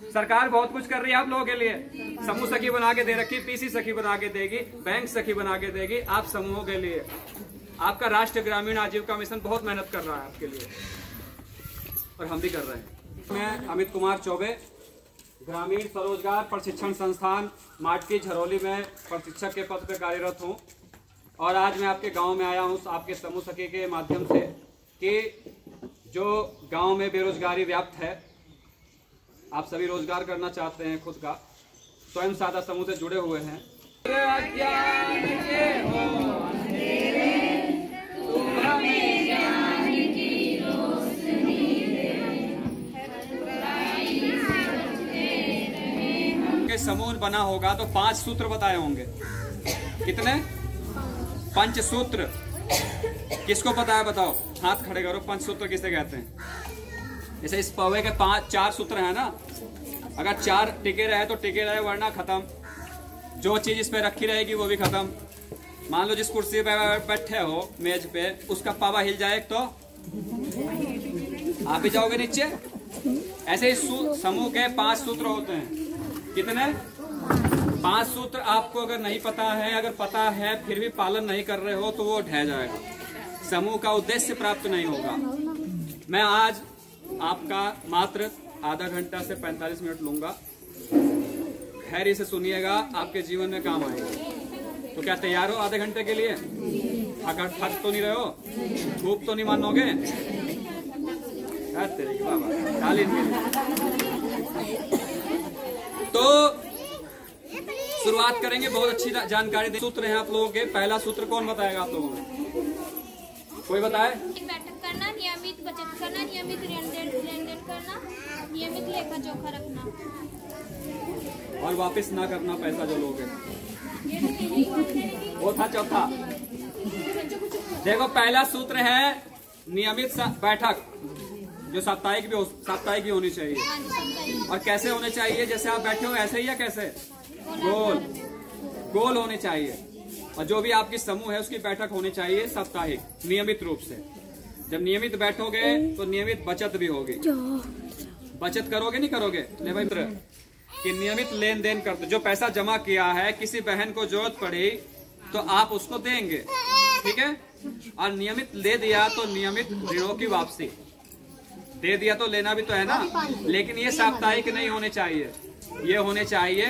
सरकार बहुत कुछ कर रही है आप लोगों के लिए। समूह सखी बना के दे रखी, पीसी सखी बना के देगी, बैंक सखी बना के देगी आप समूहों के लिए। आपका राष्ट्रीय ग्रामीण आजीविका मिशन बहुत मेहनत कर रहा है आपके लिए और हम भी कर रहे हैं। मैं अमित कुमार चौबे, ग्रामीण स्वरोजगार प्रशिक्षण संस्थान माटकी झरोली में प्रशिक्षक के पद पर कार्यरत हूँ और आज मैं आपके गांव में आया हूँ आपके समूह सखी के माध्यम से कि जो गांव में बेरोजगारी व्याप्त है, आप सभी रोजगार करना चाहते हैं, खुद का स्वयं सहायता समूह से जुड़े हुए हैं। समूह बना होगा तो 5 सूत्र बताए होंगे। कितने? 5 सूत्र। किसको पता है बताओ, हाथ खड़े करो। 5 सूत्र किसे कहते हैं? जैसे इस पौवे के 4 सूत्र है ना, अगर 4 टिके रहे तो टिके रहे, वरना खत्म। जो चीज इस पे रखी रहेगी वो भी खत्म। मान लो जिस कुर्सी पे बैठे हो मेज पे, उसका पावा हिल जाए तो आप भी जाओगे नीचे। ऐसे ही समूह के 5 सूत्र होते हैं। कितने? 5 सूत्र। आपको अगर नहीं पता है, अगर पता है फिर भी पालन नहीं कर रहे हो तो वो ढह जाएगा, समूह का उद्देश्य प्राप्त नहीं होगा। मैं आज आपका मात्र आधा घंटा से 45 मिनट लूंगा। खैर से सुनिएगा, आपके जीवन में काम आएगा। तो क्या तैयार हो आधे घंटे के लिए? थक तो नहीं रहे हो? धूप तो नहीं मानोगे? तो शुरुआत करेंगे। बहुत अच्छी जानकारी सूत्र है आप लोगों के। पहला सूत्र कौन बताएगा आप लोगों को? कोई बताए? बैठक करना, नियमित बचत करना, नियमित लेन देन करना, नियमित लेखा जोखा रखना और वापस ना करना पैसा जो लोगे। वो था चौथा। देखो पहला सूत्र है नियमित बैठक, जो साप्ताहिक भी होनी चाहिए। और कैसे होने चाहिए? जैसे आप बैठे हो ऐसे ही या कैसे? गोल होने चाहिए। और जो भी आपकी समूह है उसकी बैठक होनी चाहिए साप्ताहिक, नियमित रूप से। जब नियमित बैठोगे तो नियमित बचत भी होगी। बचत करोगे नहीं करोगे? नहीं भाई, कि नियमित लेन देन करते। जो पैसा जमा किया है, किसी बहन को जरूरत पड़ी तो आप उसको देंगे, ठीक है। और नियमित ले दिया तो नियमित ऋणों की वापसी। दे दिया तो लेना भी तो है ना। लेकिन ये साप्ताहिक नहीं होने चाहिए। ये होने चाहिए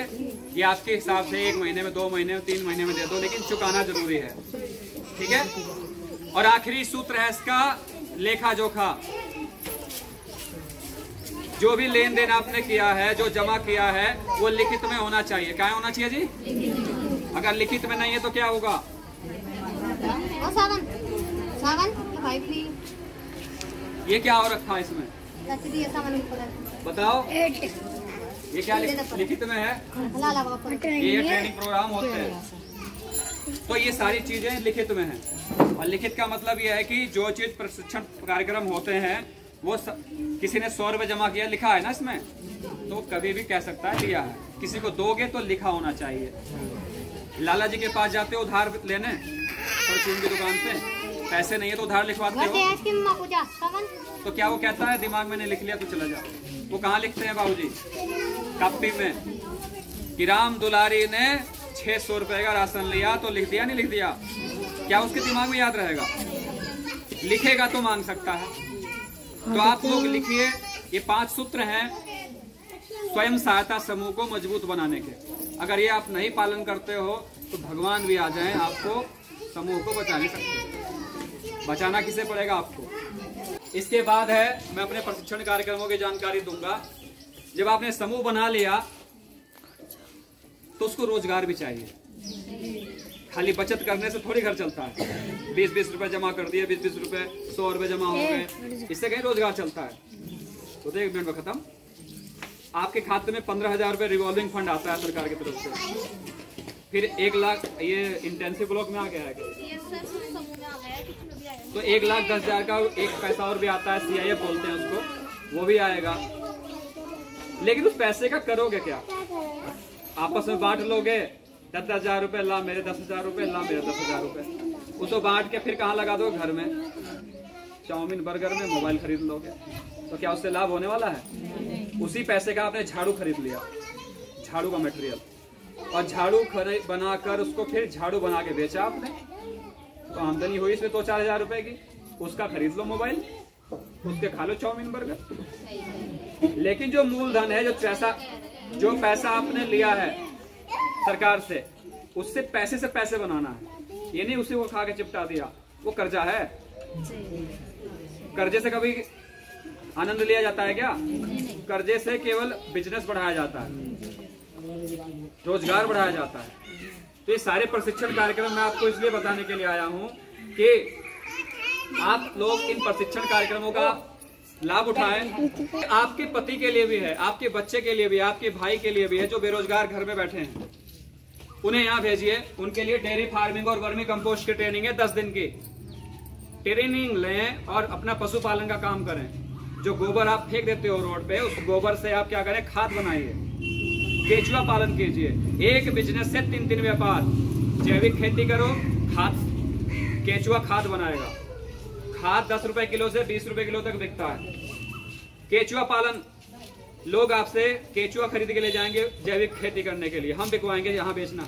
कि आपके हिसाब से 1 महीने में, 2 महीने में, 3 महीने में दे दो, लेकिन चुकाना जरूरी है, ठीक है। और आखिरी सूत्र है इसका लेखा जोखा। जो भी लेन देन आपने किया है, जो जमा किया है, वो लिखित में होना चाहिए। क्या होना चाहिए जी? अगर लिखित में नहीं है तो क्या होगा? ये क्या हो रखा है इसमें? बताओ, ये क्या लिखित में है? ये ट्रेनिंग प्रोग्राम होते हैं तो ये सारी चीजें लिखित में हैं। और लिखित का मतलब ये है कि जो चीज प्रशिक्षण कार्यक्रम होते हैं वो किसी ने 100 रुपए जमा किया, लिखा है ना इसमें, तो कभी भी कह सकता है लिया है। किसी को दोगे तो लिखा होना चाहिए। लाला जी के पास जाते हो उधार लेने, परचून की दुकान पे, पैसे नहीं है तो उधार लिखवाते हो, तो क्या वो कहता है दिमाग में नहीं लिख लिया तो चला जा? वो कहाँ लिखते हैं बाबूजी? कापी में कि राम दुलारी ने 600 रुपए का राशन लिया तो लिख दिया, नहीं लिख दिया? क्या उसके दिमाग में याद रहेगा? लिखेगा तो मांग सकता है। तो आप लोग लिखिए। ये 5 सूत्र हैं स्वयं सहायता समूह को मजबूत बनाने के। अगर ये आप नहीं पालन करते हो तो भगवान भी आ जाएं, आपको समूह को बचा नहीं सकते। बचाना किसे पड़ेगा? आपको। इसके बाद है, मैं अपने प्रशिक्षण कार्यक्रमों की जानकारी दूंगा। जब आपने समूह बना लिया तो उसको रोजगार भी चाहिए। खाली बचत करने से थोड़ी घर चलता है। 20-20 रुपए जमा कर दिए, 20-20 रुपए, 100 रुपए जमा हो गए, इससे कहीं रोजगार चलता है? तो 1 मिनट में खत्म। आपके खाते में 15,000 रुपए रिवॉल्विंग फंड आता है सरकार की तरफ से। फिर 1 लाख, ये इंटेंसिव ब्लॉक में आ गया है, तो 1,10,000 का एक पैसा और भी आता है, CIF बोलते हैं उसको, वो भी आएगा। लेकिन उस पैसे का करोगे क्या? आपस में बांट लोगे, 10,000 रुपए ला मेरे, 10,000 रुपए ला मेरे, 10,000 रुपए, वो तो बांट के फिर कहाँ लगा दो? घर में चाउमीन बर्गर में, मोबाइल खरीद लोगे, तो क्या उससे लाभ होने वाला है? उसी पैसे का आपने झाड़ू खरीद लिया, झाड़ू का मटेरियल, और झाड़ू बनाकर उसको फिर झाड़ू बना के बेचा आपने, तो आमदनी हुई इसमें 2-4 हजार रुपए की। उसका खरीद लो मोबाइल, उसके खा लो चाउमीन बर्गर। लेकिन जो मूलधन है, जो पैसा आपने लिया है सरकार से, उससे पैसे बनाना है। ये नहीं उसे वो खा के चिपटा दिया, वो कर्जा है। कर्जे से कभी आनंद लिया जाता है क्या? कर्जे से केवल बिजनेस बढ़ाया जाता है, रोजगार बढ़ाया जाता है। तो ये सारे प्रशिक्षण कार्यक्रम मैं आपको इसलिए बताने के लिए आया हूं कि आप लोग इन प्रशिक्षण कार्यक्रमों का लाभ उठाएं। आपके पति के लिए भी है, आपके बच्चे के लिए भी, आपके भाई के लिए भी है जो बेरोजगार घर में बैठे हैं, उन्हें यहाँ भेजिए। उनके लिए डेयरी फार्मिंग और वर्मी कंपोस्ट की ट्रेनिंग है, 10 दिन की ट्रेनिंग लें और अपना पशुपालन का काम करें। जो गोबर आप फेंक देते हो रोड पे, उस गोबर से आप क्या करें, खाद बनाइए, केचुआ पालन कीजिए। एक बिजनेस से 3 व्यापार। जैविक खेती करो, खाद, केचुआ खाद बनाएगा। खाद 10 रुपए किलो से 20 रुपए किलो तक बिकता है। केचुआ पालन, लोग आपसे केचुआ खरीद के ले जाएंगे जैविक खेती करने के लिए, हम बिकवाएंगे, यहाँ बेचना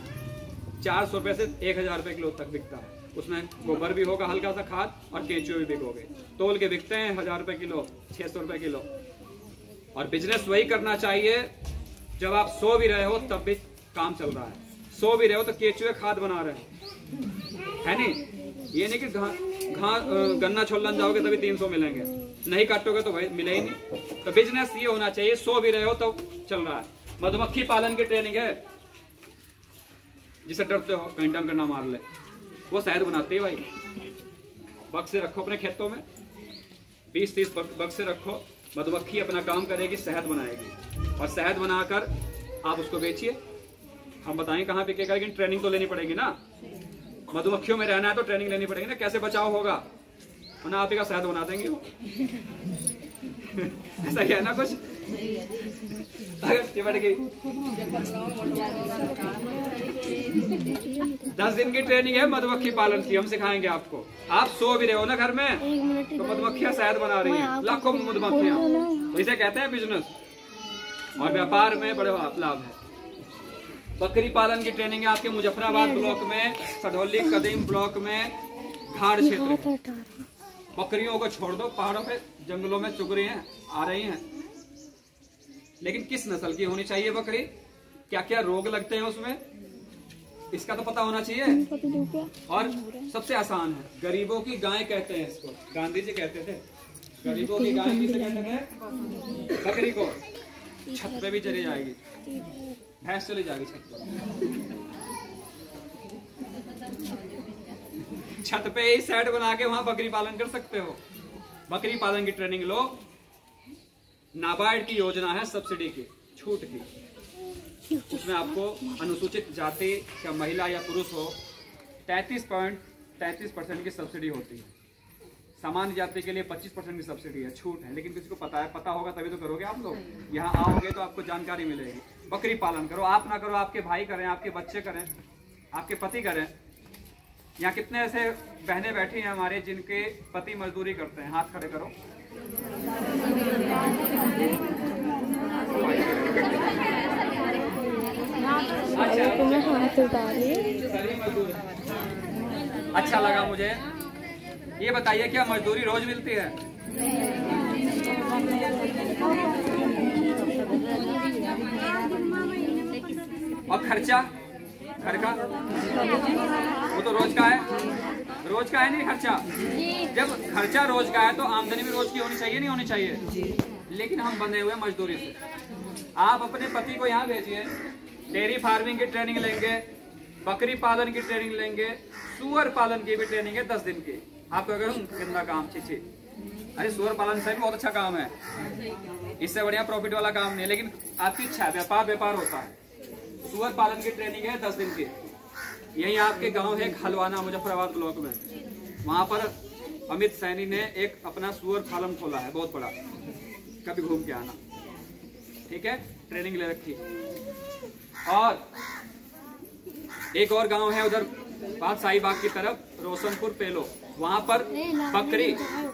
400 रुपए से 1000 रुपए किलो तक बिकता है। उसमें गोबर भी होगा, हल्का सा खाद, और केचुए भी बिकोगे। तोल के बिकते हैं 1000 रुपए किलो, 600 रुपए किलो। और बिजनेस वही करना चाहिए जब आप सो भी रहे हो तब भी काम चल रहा है, सो भी रहे हो तो केचुए खाद बना रहे हो, है नहीं? ये नहीं कि गन्ना छोलने जाओगे तभी 300 मिलेंगे, नहीं काटोगे तो भाई मिले ही नहीं। तो बिजनेस ये होना चाहिए, सो भी रहे हो तो चल रहा है। मधुमक्खी पालन की ट्रेनिंग है, जिसे डरते हो कहीं डंक ना मार ले, वो शहद बनाती है भाई। बक्से रखो अपने खेतों में, 20-30 बक्से रखो, मधुमक्खी अपना काम करेगी, शहद बनाएगी, और शहद बनाकर आप उसको बेचिए। हम बताएं कहाँ बिकेगा, लेकिन ट्रेनिंग तो लेनी पड़ेगी ना। मधुमक्खियों में रहना है तो ट्रेनिंग लेनी पड़ेगी ना, कैसे बचाव होगा, वरना आप ही का शहद बना देंगे वो। ऐसा क्या है ना कुछ, अगर चिपट गई। 10 दिन की ट्रेनिंग है मधुमक्खी पालन की, हम सिखाएंगे आपको। आप सो भी रहे हो ना घर में, तो मधुमक्खियां शहद बना रही हैं, लाखों मधुमक्खियां, तो इसे कहते हैं बिजनेस। और व्यापार में बड़े लाभ है। बकरी पालन की ट्रेनिंग है आपके मुजफ्फराबाद ब्लॉक में, सढौली कदीम ब्लॉक में, घाड़ क्षेत्र। बकरियों को छोड़ दो, पहाड़ों पे जंगलों में चुग रही हैं, आ रही हैं, लेकिन किस नस्ल की होनी चाहिए बकरी, क्या क्या रोग लगते हैं उसमें, इसका तो पता होना चाहिए। और सबसे आसान है, गरीबों की गाय कहते हैं इसको, गांधी जी कहते थे गरीबों की गाय किसे कहते थे, बकरी को। छत पे भी चली जाएगी, भैंस चली जाएगी छत पे, छत पे ही सेट बना के वहां बकरी पालन कर सकते हो। बकरी पालन की ट्रेनिंग लो, नाबार्ड की योजना है सब्सिडी की, छूट की। उसमें आपको अनुसूचित जाति या महिला या पुरुष हो 33% की सब्सिडी होती है। सामान्य जाति के लिए 25% की सब्सिडी है, छूट है। लेकिन किसी को पता होगा तभी तो करोगे आप लोग। यहाँ आओगे तो आपको जानकारी मिलेगी। बकरी पालन करो, आप ना करो, आपके भाई करें, आपके बच्चे करें, आपके पति करें। यहाँ कितने ऐसे बहनें बैठी हैं हमारे जिनके पति मजदूरी करते हैं, हाथ खड़े करो। अच्छा लगा मुझे। ये बताइए क्या मजदूरी रोज मिलती है? और खर्चा घर का वो तो रोज का है, रोज का है नहीं खर्चा। जब खर्चा रोज का है तो आमदनी भी रोज की होनी चाहिए, नहीं होनी चाहिए? लेकिन हम बंधे हुए मजदूरी से। आप अपने पति को यहाँ भेजिए, डेयरी फार्मिंग की ट्रेनिंग लेंगे, बकरी पालन की ट्रेनिंग लेंगे, सुअर पालन की भी ट्रेनिंग है 10 दिन की। आपको अगर कितना काम छी, अरे सुअर पालन से भी बहुत अच्छा काम है, इससे बढ़िया प्रॉफिट वाला काम नहीं है। लेकिन आपकी इच्छा है, व्यापार होता है। सुअर पालन की ट्रेनिंग है 10 दिन की। यही आपके गांव है हलवाना, मुजफ्फराबाद ब्लॉक में। वहां पर अमित सैनी ने एक अपना सुअर फार्म खोला है, बहुत बड़ा। कभी घूम के आना, ठीक है? ट्रेनिंग ले रखी। और एक और गांव है उधर बादशाही बाग की तरफ, रोशनपुर पेलो, वहां पर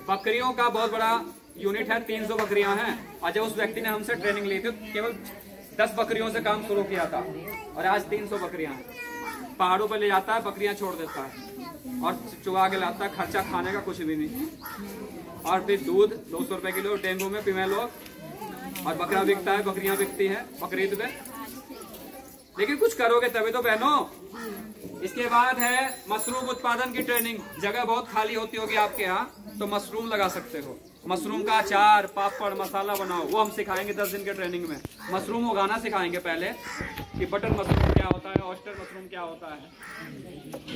बकरियों का बहुत बड़ा यूनिट है 300 बकरियां हैं, और जब उस व्यक्ति ने हमसे ट्रेनिंग ली थी केवल 10 बकरियों से काम शुरू किया था, और आज 300 बकरियां हैं। पहाड़ों पर ले जाता है, बकरियां छोड़ देता है और चुगा के लाता है, खर्चा खाने का कुछ भी नहीं। और फिर दूध 200 रुपए किलो डेंगू में पीवे लोग, और बकरा बिकता है, बकरियां बिकती हैं बकरीद में। लेकिन कुछ करोगे तभी तो बहनों। इसके बाद है मशरूम उत्पादन की ट्रेनिंग। जगह बहुत खाली होती होगी आपके यहाँ, तो मशरूम लगा सकते हो। मशरूम का अचार, पापड़, मसाला बनाओ, वो हम सिखाएंगे 10 दिन के ट्रेनिंग में। मशरूम उगाना सिखाएंगे पहले कि बटर मशरूम क्या होता है, ऑयस्टर मशरूम क्या होता है।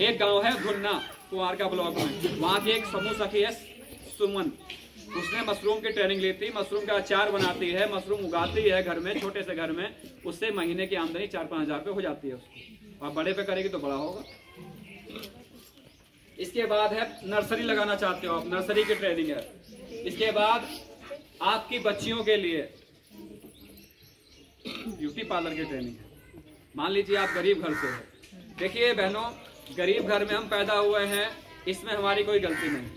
एक गांव है धुन्ना, कुमार का ब्लॉक में, वहाँ की एक समूह सखी है सुमन, उसने मशरूम की ट्रेनिंग ली थी। मशरूम का अचार बनाती है, मशरूम उगाती है घर में, छोटे से घर में। उससे महीने की आमदनी 4-5 हजार रुपये हो जाती है उसको, और बड़े पे करेगी तो बड़ा होगा। इसके बाद है नर्सरी लगाना चाहते हो आप, नर्सरी की ट्रेनिंग है। इसके बाद आपकी बच्चियों के लिए ब्यूटी पार्लर की ट्रेनिंग है। मान लीजिए आप गरीब घर से हो। देखिए बहनों, गरीब घर में हम पैदा हुए हैं, इसमें हमारी कोई गलती नहीं,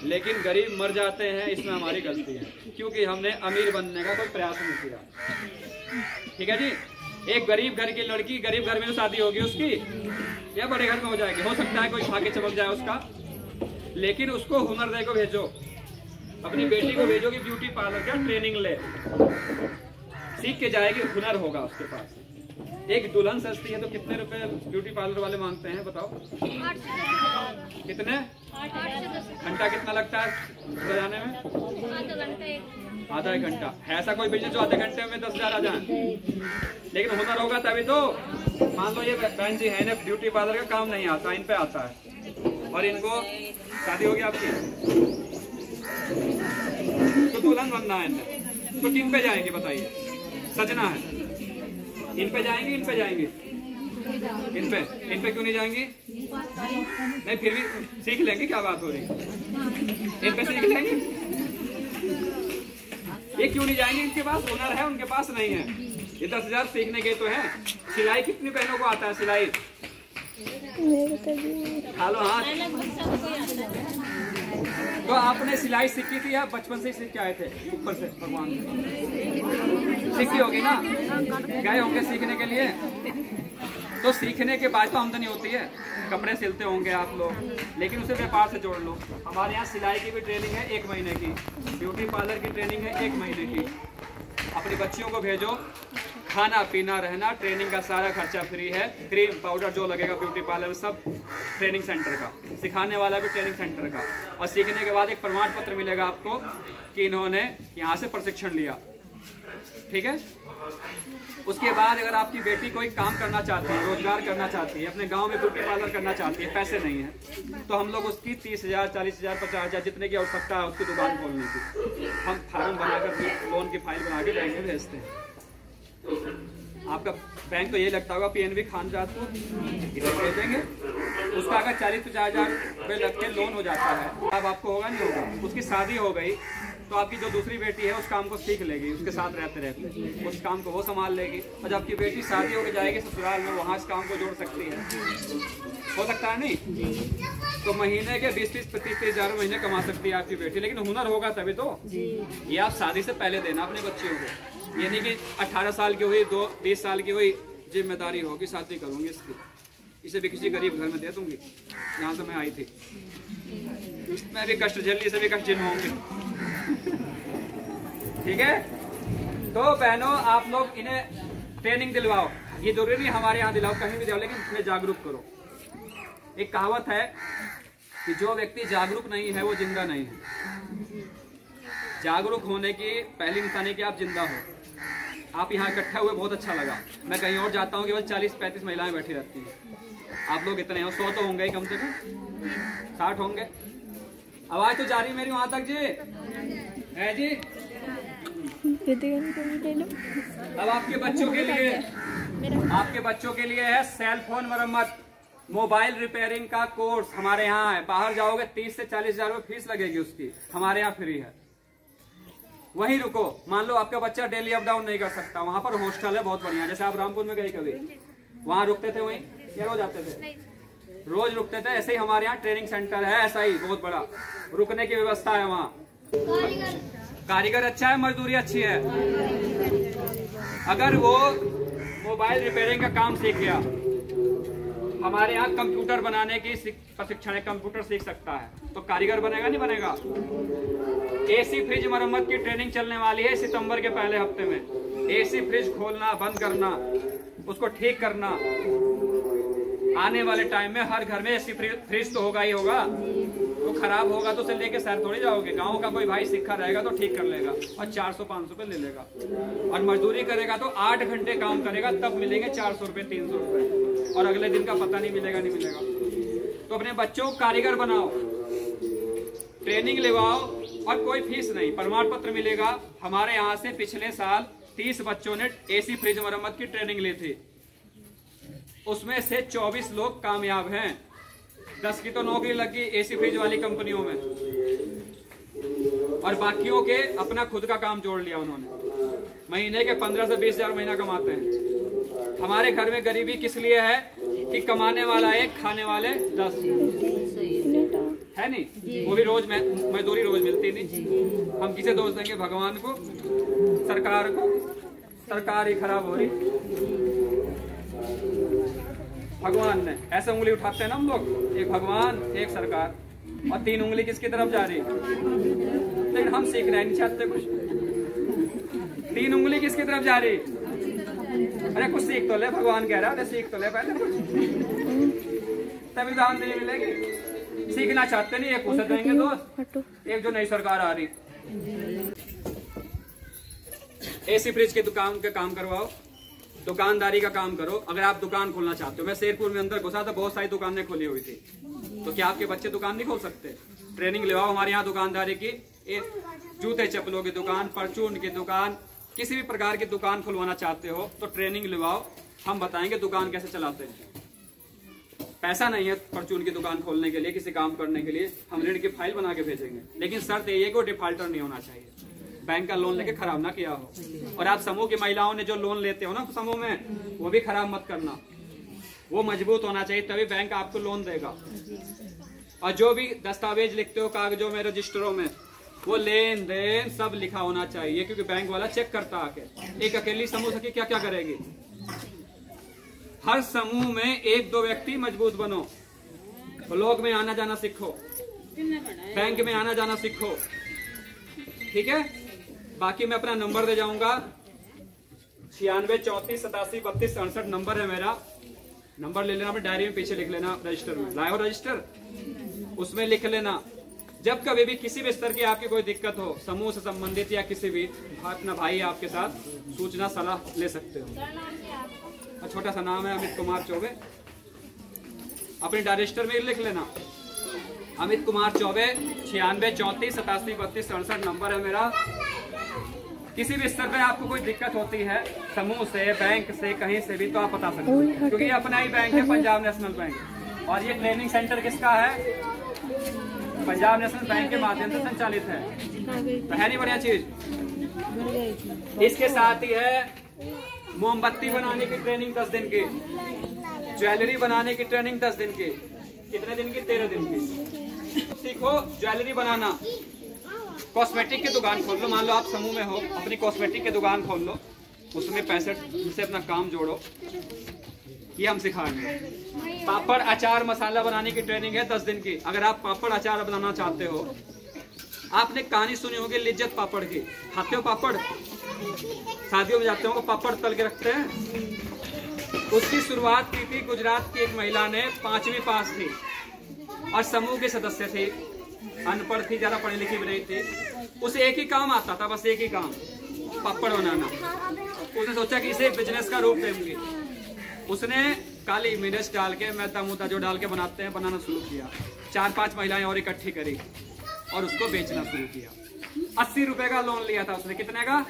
लेकिन गरीब मर जाते हैं, इसमें हमारी गलती है, क्योंकि हमने अमीर बनने का कोई प्रयास नहीं किया। ठीक है जी। एक गरीब घर की लड़की, गरीब घर में तो शादी होगी उसकी, या बड़े घर में हो जाएगी, हो सकता है कोई भाग्य चमक जाए उसका, लेकिन उसको हुनर दे को भेजो। अपनी बेटी को भेजो कि ब्यूटी पार्लर का ट्रेनिंग ले, सीख के जाएगी, हुनर होगा उसके पास। एक दुल्हन सस्ती है तो कितने रुपए ब्यूटी पार्लर वाले मांगते हैं बताओ? 8 से 10 कितने? 8 से 10 घंटा कितना लगता है बजाने में? आधा एक घंटा। ऐसा कोई बिजनेस जो आधे घंटे में 10,000 आ जाए, लेकिन हुनर होगा तभी तो। मान लो ये बहन जी है ना, ब्यूटी पार्लर का काम नहीं आता, इन पे आता है, और इनको शादी होगी आपकी तो दुल्हन बनना है इन्हें, तो किन पे जाएंगे बताइए? सजना है, इन पे जाएंगे, इन पे जाएंगे, इन पे क्यों नहीं जाएंगी? नहीं, फिर भी सीख लेंगे, क्या बात हो रही है, इन पे सीख लेंगे। ये क्यों नहीं जाएंगे? इनके पास हुनर है, उनके पास नहीं है। ये 10,000 सीखने के तो है। सिलाई कितनी बहनों को आता है? सिलाई खा लो हाथ। तो आपने सिलाई सीखी थी या बचपन से ही सीख के आए थे ऊपर से? भगवान सीखी होगी ना, गए होंगे सीखने के लिए। तो सीखने के बाद तो आमदनी होती है, कपड़े सिलते होंगे आप लोग, लेकिन उसे व्यापार से जोड़ लो। हमारे यहाँ सिलाई की भी ट्रेनिंग है 1 महीने की, ब्यूटी पार्लर की ट्रेनिंग है 1 महीने की। अपनी बच्चियों को भेजो, खाना पीना रहना, ट्रेनिंग का सारा खर्चा फ्री है। क्रीम पाउडर जो लगेगा ब्यूटी पार्लर में सब ट्रेनिंग सेंटर का, सिखाने वाला भी ट्रेनिंग सेंटर का। और सीखने के बाद एक प्रमाण पत्र मिलेगा आपको कि इन्होंने यहाँ से प्रशिक्षण लिया। ठीक है। उसके बाद अगर आपकी बेटी कोई काम करना चाहती है, रोजगार करना चाहती है, अपने गांव में ब्यूटी पार्लर करना चाहती है, पैसे नहीं है, तो हम लोग उसकी 30,000, 40,000, 50,000 जितने की आवश्यकता है उसकी दुकान खोलने की, हम फार्म बनाकर लोन की फाइल बना के बैंक में भेजते हैं। आपका बैंक तो ये लगता होगा PNB खान जात को, इसे भेज देंगे। उसका अगर 40-50,000 रुपये लग के लोन हो जाता है, अब आपको होगा नहीं होगा। उसकी शादी हो गई तो आपकी जो दूसरी बेटी है उस काम को सीख लेगी, उसके साथ रहते रहते उस काम को वो संभाल लेगी। और जब आपकी बेटी शादी होकर जाएगी ससुराल में, वहाँ इस काम को जोड़ सकती है। हो सकता है नहीं? तो महीने के 20-30 हजार महीने कमा सकती है आपकी बेटी, लेकिन हुनर होगा तभी तो। ये आप शादी से पहले देना अपने बच्चियों को। ये नहीं कि 18 साल की हुई, 20 साल की हुई, जिम्मेदारी होगी शादी करूंगी इसकी, इसे भी किसी गरीब घर में दे दूंगी। यहाँ से मैं आई थी, मैं भी कष्ट झेल, इसे भी कष्ट झेलूंगी। ठीक है। तो बहनों, आप लोग इन्हें ट्रेनिंग दिलवाओ। ये जरूरी नहीं हमारे यहाँ दिलाओ, कहीं भी दिलाओ, लेकिन इसमें जागरूक करो। एक कहावत है कि जो व्यक्ति जागरूक नहीं है वो जिंदा नहीं है। जागरूक होने की पहली निशानी कि आप जिंदा हो। आप यहाँ इकट्ठा हुए, बहुत अच्छा लगा। मैं कहीं और जाता हूँ केवल 40-35 महिलाएं बैठी रहती हैं। आप लोग इतने हो, 100 तो होंगे ही कम से कम, 60 होंगे। आवाज तो जा रही मेरी वहां तक जी है जी। अब आपके बच्चों के लिए है सेल फोन मरम्मत, मोबाइल रिपेयरिंग का कोर्स हमारे यहाँ है। बाहर जाओगे 30 से 40 हजार रुपये फीस लगेगी उसकी, हमारे यहाँ फ्री है। वहीं रुको। मान लो आपका बच्चा डेली अप डाउन नहीं कर सकता, वहां पर हॉस्टल है बहुत बढ़िया। जैसे आप रामपुर में गए कभी, वहां रुकते थे, वहीं क्या रोज आते थे? रोज रुकते थे। ऐसे ही हमारे यहाँ ट्रेनिंग सेंटर है, ऐसा ही बहुत बड़ा, रुकने की व्यवस्था है वहाँ। कारीगर अच्छा है, मजदूरी अच्छी है। अगर वो मोबाइल रिपेयरिंग का काम सीख गया, हमारे यहाँ कंप्यूटर बनाने की प्रशिक्षण है, कंप्यूटर सीख सकता है, तो कारीगर बनेगा नहीं बनेगा। एसी फ्रिज मरम्मत की ट्रेनिंग चलने वाली है सितंबर के पहले हफ्ते में। एसी फ्रिज खोलना, बंद करना, उसको ठीक करना। आने वाले टाइम में हर घर में एसी फ्रिज तो होगा ही होगा। तो खराब होगा तो उसे लेके शहर थोड़ी जाओगे, गांव का कोई भाई सीखा रहेगा तो ठीक कर लेगा और 400-500 रुपए ले लेगा। और मजदूरी करेगा तो 8 घंटे काम करेगा, तब मिलेंगे 400 रुपए, 300 रुपए, और अगले दिन का पता नहीं मिलेगा, नहीं मिलेगा। तो अपने बच्चों को कारीगर बनाओ, ट्रेनिंग लेवाओ, और कोई फीस नहीं, प्रमाण पत्र मिलेगा। हमारे यहाँ से पिछले साल 30 बच्चों ने एसी फ्रिज मरम्मत की ट्रेनिंग ली थी, उसमें से 24 लोग कामयाब हैं। 10 की तो नौकरी लगी एसी फ्रिज वाली कंपनियों में, और बाकियों के अपना खुद का काम जोड़ लिया उन्होंने। महीने के 15 से 20 हजार महीना कमाते हैं। हमारे घर में गरीबी किस लिए है कि कमाने वाला एक, खाने वाले 10 है नहीं। वो भी रोज मजदूरी रोज मिलती नहीं। हम किसे दोष देंगे? भगवान को, सरकार को। सरकार ही खराब हो रही, भगवान ने ऐसे उंगली उठाते हैं ना हम लोग, एक भगवान एक सरकार, और 3 उंगली किसकी तरफ जा रही? लेकिन हम सीखना नहीं चाहते कुछ। 3 उंगली किसकी तरफ जा रही? अरे कुछ सीख तो ले, भगवान कह रहा है सीख तो ले पहले कुछ, तभी तो आमदनी मिलेगी। सीखना चाहते नहीं, एक उसे देंगे दोस्त, एक जो नई सरकार आ रही। एसी फ्रिज के दुकान का काम करवाओ, दुकानदारी का काम करो। अगर आप दुकान खोलना चाहते हो, मैं शेरपुर में अंदर घुसा था, बहुत सारी दुकानें खोली हुई थी, तो क्या आपके बच्चे दुकान नहीं खोल सकते? ट्रेनिंग लेवाओ हमारे यहाँ दुकानदारी की। जूते चप्पलों की दुकान, परचून की दुकान, किसी भी प्रकार की दुकान खुलवाना चाहते हो तो ट्रेनिंग लेवाओ, हम बताएंगे दुकान कैसे चलाते हैं। पैसा नहीं है परचून की दुकान खोलने के लिए, किसी काम करने के लिए, हम ऋण की फाइल बना के भेजेंगे, लेकिन शर्त ये है कि वो डिफॉल्टर नहीं होना चाहिए, बैंक का लोन लेके खराब ना किया हो। और आप समूह की महिलाओं ने जो लोन लेते हो ना समूह में, वो भी खराब मत करना, वो मजबूत होना चाहिए, तभी बैंक आपको लोन देगा। और जो भी दस्तावेज लिखते हो कागजों में, रजिस्टरों में, वो लेन देन सब लिखा होना चाहिए, क्योंकि बैंक वाला चेक करता आके। एक अकेली समूह सखी क्या क्या करेगी? हर समूह में 1-2 व्यक्ति मजबूत बनो, ब्लॉक में आना जाना सीखो, बैंक में आना जाना सीखो, ठीक है। बाकी मैं अपना नंबर दे जाऊंगा, 96 34 87 32 68 नंबर है मेरा। नंबर ले लेना, अपनी डायरी में पीछे लिख लेना, रजिस्टर में लाए हो रजिस्टर, उसमें लिख लेना। जब कभी भी किसी भी स्तर की आपकी कोई दिक्कत हो, समूह से संबंधित या किसी भी, अपना भाई आपके साथ सूचना सलाह ले सकते हो। छोटा सा नाम है अमित कुमार चौबे, अपने रजिस्टर में लिख लेना, अमित कुमार चौबे। 96 34 87 32 68 नंबर है मेरा। किसी भी स्तर पे आपको कोई दिक्कत होती है, समूह से, बैंक से, कहीं से भी, तो आप बता सकते हैं, क्योंकि ये अपना ही बैंक है, पंजाब नेशनल बैंक। और ये ट्रेनिंग सेंटर किसका है? पंजाब नेशनल बैंक के माध्यम से संचालित है, तो है नहीं बढ़िया चीज। इसके साथ ही है मोमबत्ती बनाने की ट्रेनिंग 10 दिन की, ज्वेलरी बनाने की ट्रेनिंग 10 दिन की। कितने दिन की? 13 दिन की। सीखो ज्वेलरी बनाना। कॉस्मेटिक की दुकान खोल लो, मान लो आप समूह में हो, अपनी कॉस्मेटिक की दुकान खोल लो, उसमें पैसे से अपना काम जोड़ो, ये हम सिखाएंगे। पापड़, अचार, मसाला बनाने की ट्रेनिंग है 10 दिन की। अगर आप पापड़ अचार बनाना चाहते हो, आपने कहानी सुनी होगी लिज्जत पापड़ की, खाते हो पापड़? शादियों में जाते हो, पापड़ तल के रखते हैं। उसकी शुरुआत की थी गुजरात की एक महिला ने, 5वीं पास थी और समूह के सदस्य थे, अनपढ़ थी, ज्यादा पढ़ी लिखी भी नहीं थी। उसे एक ही काम आता था, बस एक ही काम, पापड़ बनाना। उसने सोचा कि इसे बिजनेस का रूप देंगे। उसने काली मिर्च डाल के, मैदा मुद्दा जो डाल के बनाते हैं, बनाना शुरू किया। 4-5 महिलाएं और इकट्ठी करी और उसको बेचना शुरू किया। 80 रुपए का लोन लिया था उसने। कितने का?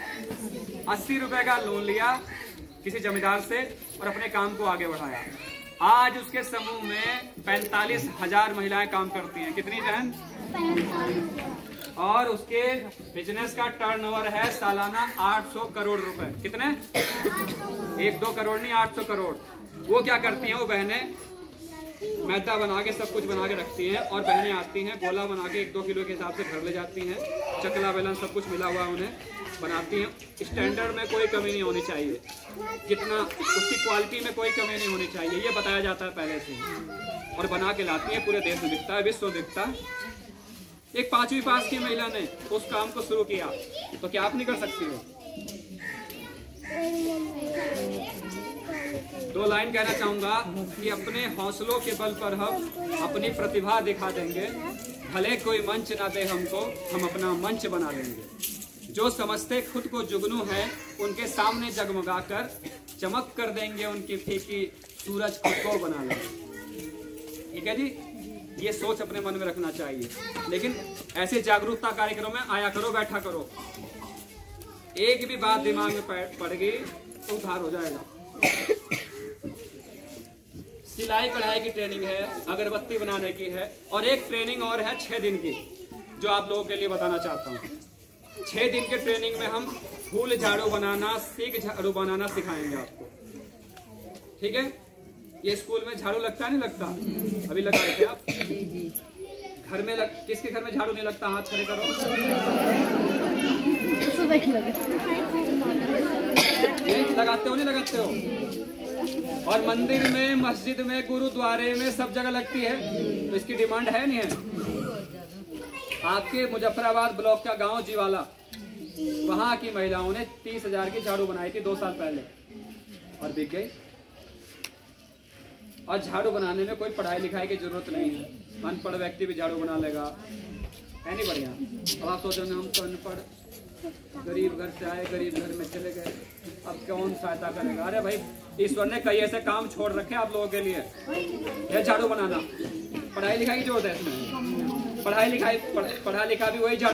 80 रुपए का लोन लिया किसी जमींदार से और अपने काम को आगे बढ़ाया। आज उसके समूह में 45,000 महिलाएं काम करती हैं। कितनी बहन? और उसके बिजनेस का टर्नओवर है सालाना 800 करोड़ रुपए। कितने? 1-2 करोड़ नहीं, 800 करोड़। वो क्या करती हैं वो बहनें? मैदा बना के सब कुछ बना के रखती हैं और बहनें आती हैं गोला बना के 1-2 किलो के हिसाब से घर ले जाती हैं। चकला बेलन सब कुछ मिला हुआ उन्हें बनाती हैं। स्टैंडर्ड में कोई कमी नहीं होनी चाहिए, कितना उसकी क्वालिटी में कोई कमी नहीं होनी चाहिए, ये बताया जाता है पहले से ही। और बना के लाती हैं, पूरे देश में बिकता है, विश्व में बिकता है। एक 5वीं पास की महिला ने उस काम को शुरू किया, तो क्या आप नहीं कर सकती हो? 2 लाइन कहना चाहूंगा कि अपने हौसलों के बल पर हम अपनी प्रतिभा दिखा देंगे, भले कोई मंच ना दे हमको, हम अपना मंच बना लेंगे। जो समझते खुद को जुगनू है उनके सामने जगमगा कर चमक कर देंगे, उनकी फीकी सूरज खुद को बना लेंगे। ठीक है जी, ये सोच अपने मन में रखना चाहिए। लेकिन ऐसे जागरूकता कार्यक्रम में आया करो, बैठा करो, एक भी बात दिमाग में पड़ गई तो उधार हो जाएगा। सिलाई कढ़ाई की ट्रेनिंग है, अगरबत्ती बनाने की है, और एक ट्रेनिंग और है 6 दिन की, जो आप लोगों के लिए बताना चाहता हूँ। 6 दिन के ट्रेनिंग में हम फूल झाड़ू बनाना, सीख झाड़ू बनाना सिखाएंगे आपको। ठीक है, ये स्कूल में झाड़ू लगता है नहीं लगता? अभी लगाए थे आप? घर में किसके घर में झाड़ू नहीं लगता? हाथ खड़े करो। लगाते हो नहीं लगाते हो? और मंदिर में, मस्जिद में, गुरुद्वारे में सब जगह लगती है, तो इसकी डिमांड है नहीं है? आपके मुजफ्फराबाद ब्लॉक का गांव जीवाला, वहां की महिलाओं ने 30,000 की झाड़ू बनाई थी 2 साल पहले और बिक गई। और झाड़ू बनाने में कोई पढ़ाई लिखाई की जरूरत नहीं है, अनपढ़ व्यक्ति भी झाड़ू बना लेगा, है नहीं बढ़िया? अब आप सोचो हम तो अनपढ़, गरीब घर से आए, गरीब घर में चले गए, अब कौन सहायता करेगा? अरे भाई, ईश्वर ने कई ऐसे काम छोड़ रखे आप लोगों के लिए, ये झाड़ू बनाना। पढ़ाई लिखाई की जरूरत है इसमें? पढ़ा लिखा भी वही झाड़ू